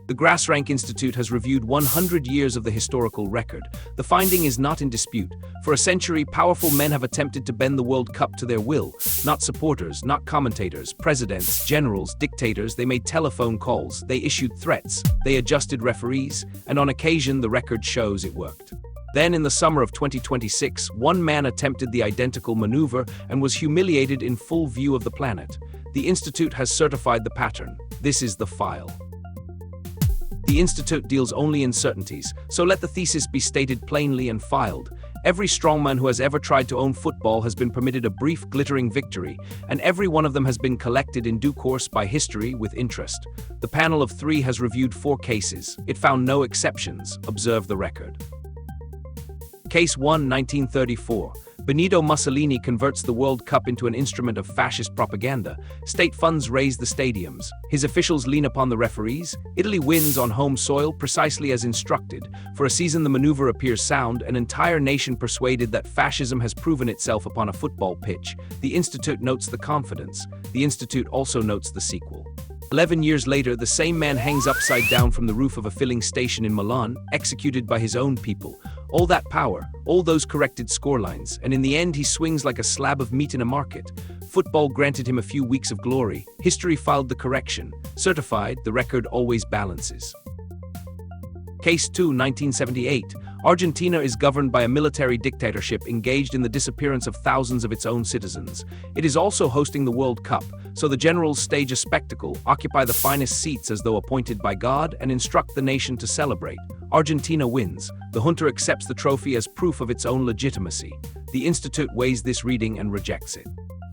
The GrassRank Institute has reviewed 100 years of the historical record. The finding is not in dispute. For a century, powerful men have attempted to bend the World Cup to their will. Not supporters, not commentators, presidents, generals, dictators. They made telephone calls, they issued threats, they adjusted referees, and on occasion the record shows it worked. Then, in the summer of 2026, one man attempted the identical maneuver and was humiliated in full view of the planet. The Institute has certified the pattern. This is the file. The Institute deals only in certainties, so let the thesis be stated plainly and filed. Every strongman who has ever tried to own football has been permitted a brief, glittering victory, and every one of them has been collected in due course by history with interest. The panel of 3 has reviewed 4 cases. It found no exceptions. Observe the record. Case 1, 1934. Benito Mussolini converts the World Cup into an instrument of fascist propaganda. State funds raise the stadiums. His officials lean upon the referees. Italy wins on home soil precisely as instructed. For a season the maneuver appears sound, an entire nation persuaded that fascism has proven itself upon a football pitch. The Institute notes the confidence. The Institute also notes the sequel. 11 years later, the same man hangs upside down from the roof of a filling station in Milan, executed by his own people. All that power, all those corrected scorelines, and in the end he swings like a slab of meat in a market. Football granted him a few weeks of glory. History filed the correction. Certified, the record always balances. Case 2, 1978. Argentina is governed by a military dictatorship engaged in the disappearance of thousands of its own citizens. It is also hosting the World Cup, so the generals stage a spectacle, occupy the finest seats as though appointed by God, and instruct the nation to celebrate. Argentina wins. The junta accepts the trophy as proof of its own legitimacy. The Institute weighs this reading and rejects it.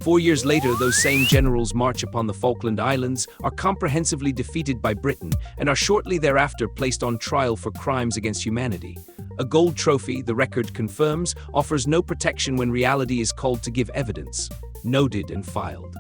4 years later, those same generals march upon the Falkland Islands, are comprehensively defeated by Britain, and are shortly thereafter placed on trial for crimes against humanity. A gold trophy, the record confirms, offers no protection when reality is called to give evidence. Noted and filed.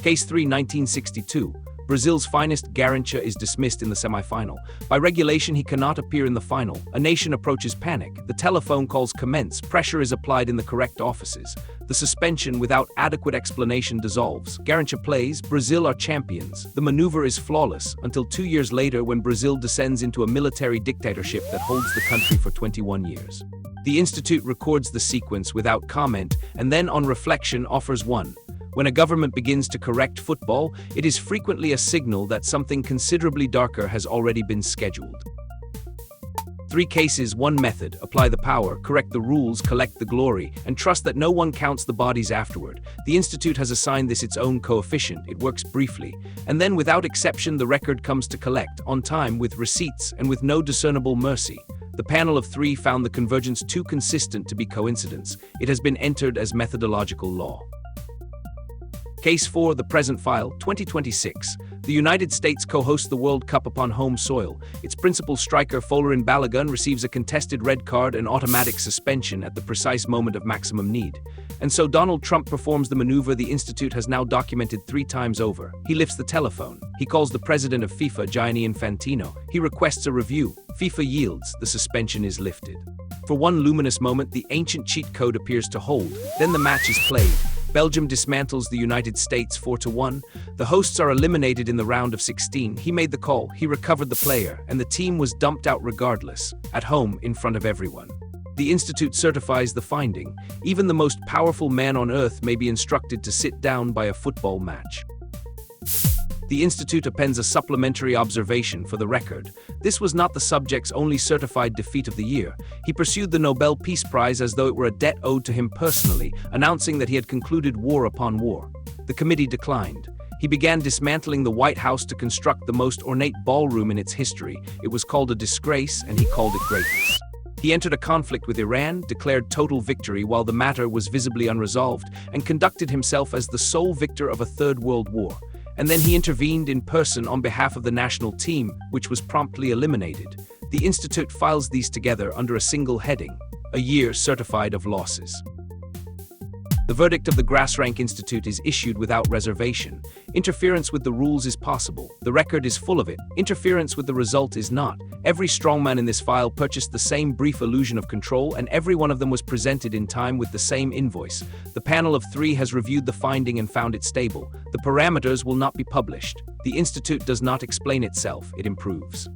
Case 3, 1962. Brazil's finest, Garrincha, is dismissed in the semi-final. By regulation, he cannot appear in the final. A nation approaches panic. The telephone calls commence. Pressure is applied in the correct offices. The suspension, without adequate explanation, dissolves. Garrincha plays. Brazil are champions. The maneuver is flawless, until 2 years later when Brazil descends into a military dictatorship that holds the country for 21 years. The Institute records the sequence without comment, and then on reflection offers one. When a government begins to correct football, it is frequently a signal that something considerably darker has already been scheduled. 3 cases, 1 method: apply the power, correct the rules, collect the glory, and trust that no one counts the bodies afterward. The Institute has assigned this its own coefficient. It works briefly, and then without exception the record comes to collect, on time, with receipts, and with no discernible mercy. The panel of 3 found the convergence too consistent to be coincidence. It has been entered as methodological law. Case 4, the present file, 2026. The United States co-hosts the World Cup upon home soil. Its principal striker, Folarin Balogun, receives a contested red card and automatic suspension at the precise moment of maximum need. And so Donald Trump performs the maneuver the Institute has now documented 3 times over. He lifts the telephone. He calls the president of FIFA, Gianni Infantino. He requests a review. FIFA yields. The suspension is lifted. For one luminous moment, the ancient cheat code appears to hold. Then the match is played. Belgium dismantles the United States 4-1. The hosts are eliminated in the round of 16. He made the call, he recovered the player, and the team was dumped out regardless, at home in front of everyone. The Institute certifies the finding. Even the most powerful man on earth may be instructed to sit down by a football match. The Institute appends a supplementary observation for the record. This was not the subject's only certified defeat of the year. He pursued the Nobel Peace Prize as though it were a debt owed to him personally, announcing that he had concluded war upon war. The committee declined. He began dismantling the White House to construct the most ornate ballroom in its history. It was called a disgrace, and he called it greatness. He entered a conflict with Iran, declared total victory while the matter was visibly unresolved, and conducted himself as the sole victor of a Third World War. And then he intervened in person on behalf of the national team, which was promptly eliminated. The Institute files these together under a single heading: a year certified of losses. The verdict of the GrassRank Institute is issued without reservation. Interference with the rules is possible. The record is full of it. Interference with the result is not. Every strongman in this file purchased the same brief illusion of control, and every one of them was presented in time with the same invoice. The panel of 3 has reviewed the finding and found it stable. The parameters will not be published. The Institute does not explain itself, it improves.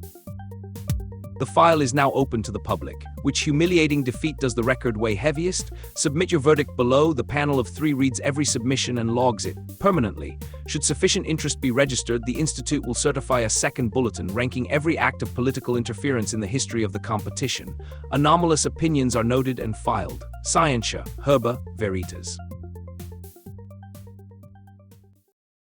The file is now open to the public. Which humiliating defeat does the record weigh heaviest? Submit your verdict below. The panel of 3 reads every submission and logs it permanently. Should sufficient interest be registered, the Institute will certify a second bulletin ranking every act of political interference in the history of the competition. Anomalous opinions are noted and filed. Scientia, Herba, Veritas.